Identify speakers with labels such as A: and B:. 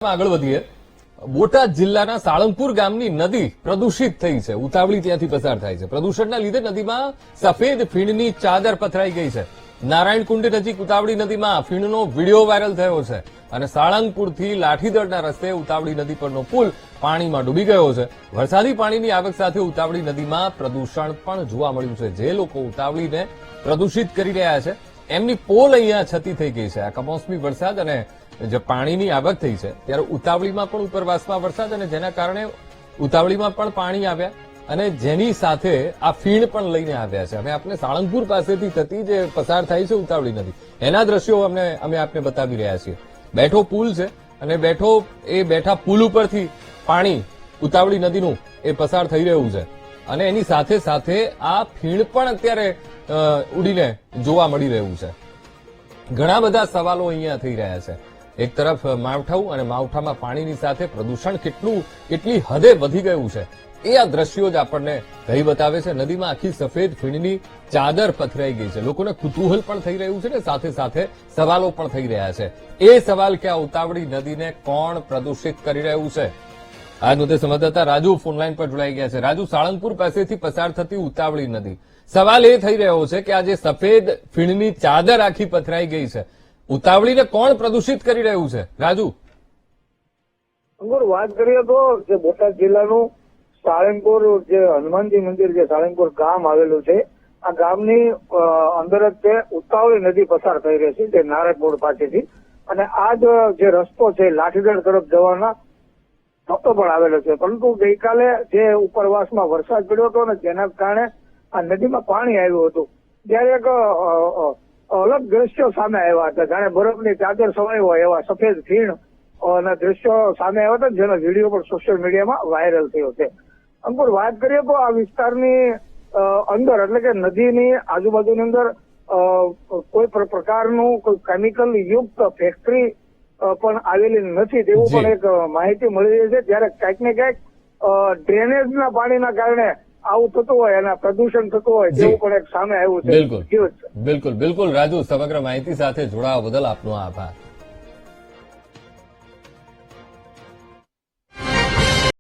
A: આગળ વધીએ. બોટાદ જિલ્લાના સાળંગપુર ગામની નદી પ્રદૂષિત થઈ છે. ઉતાવળી ત્યાંથી પસાર થાય છે. પ્રદૂષણના લીધે નદીમાં સફેદ ફીણની ચાદર પથરાઈ ગઈ છે. નારાયણકુંડ નજીક ઉતાવળી નદીમાં ફીણનો વિડીયો વાયરલ થયો છે અને સાળંગપુરથી લાઠીદળના રસ્તે ઉતાવળી નદી પરનો પુલ પાણીમાં ડૂબી ગયો છે. વરસાદી પાણીની આવક સાથે ઉતાવળી નદીમાં પ્રદૂષણ પણ જોવા મળ્યું છે. જે લોકો ઉતાવળીને પ્રદૂષિત કરી રહ્યા છે એમની પોલ અહીંયા છતી થઈ ગઈ છે. આ કમોસમી વરસાદ અને જે પાણીની આવક થઈ છે ત્યારે ઉતાવળીમાં પણ ઉપરવાસમાં વરસાદ અને જેના કારણે ઉતાવળીમાં પણ પાણી આવ્યા અને જેની સાથે આ ફીણ પણ લઈને આવ્યા છે. હવે આપણે સાળંગપુર પાસેથી થતી જે પસાર થાય છે ઉતાવળી નદી એના દ્રશ્યો અમે આપને બતાવી રહ્યા છીએ. બેઠો પુલ છે અને બેઠા પુલ ઉપરથી પાણી ઉતાવળી નદીનું એ પસાર થઈ રહ્યું છે અને એની સાથે સાથે આ ફીણ પણ અત્યારે ઉડીને જોવા મળી રહ્યું છે. ઘણા બધા સવાલો અહીંયા થઈ રહ્યા છે. એક તરફ માવઠું અને માવઠામાં પાણીની સાથે પ્રદૂષણ કેટલી હદે વધી ગયું છે એ આ દ્રશ્યો જ આપણને કહી બતાવે છે. નદીમાં આખી સફેદ ફીણની ચાદર પથરાઈ ગઈ છે. લોકોને કુતૂહલ પણ થઈ રહ્યું છે ને સાથે સાથે સવાલો પણ થઈ રહ્યા છે. એ સવાલ કે આ ઉતાવળી નદીને કોણ પ્રદૂષિત કરી રહ્યું છે? આ મુદ્દે સંવાદદાતા રાજુ ફોનલાઈન પર જોડાઈ ગયા છે. રાજુ, સાળંગપુર પાસેથી પસાર થતી ઉતાવળી નદી, સવાલ એ થઈ રહ્યો છે કે આ જે સફેદ ફીણની ચાદર આખી પથરાઈ ગઈ છે, ઉતાવળીને કોણ પ્રદૂષિત કરી રહ્યું છે? રાજુ,
B: વાત કરીએ તો જે બોટાદ જિલ્લાનું સાળંગપુર જે હનુમાનજી મંદિર જે સાળંગપુર ગામ આવેલું છે, આ ગામની અંદર જ તે ઉતાવળી નદી પસાર થઈ રહી છે જે નારાયણપુર પાસેથી, અને આ જે રસ્તો છે લાઠીગઢ તરફ જવાના રસ્તો પણ આવેલો છે. પરંતુ ગઈકાલે જે ઉપરવાસમાં વરસાદ પડ્યો હતો ને જેના કારણે આ નદીમાં પાણી આવ્યું હતું ત્યારે એક અલગ દ્રશ્યો સામે આવ્યા હતા. જાણે બરફની ચાદર સવાઈ હોય એવા સફેદ ફીણ ના દ્રશ્યો સામે આવ્યા હતા, જેનો વિડીયો પણ સોશિયલ મીડિયામાં વાયરલ થયો છે. અંકુર, વાત કરીએ તો આ વિસ્તારની અંદર એટલે કે નદીની આજુબાજુની અંદર કોઈ પ્રકારનું કોઈ કેમિકલ યુક્ત ફેક્ટરી પણ આવેલી નથી તેવું પણ એક માહિતી મળી રહી છે. ત્યારે ક્યાંક ને ક્યાંક ડ્રેનેજના પાણીના કારણે આવું થતું હોય અને પ્રદૂષણ થતું હોય તેવું પણ એક સામે આવ્યું છે.
A: બિલકુલ રાજુ, સમગ્ર માહિતી સાથે જોડાવા બદલ આપનો આભાર.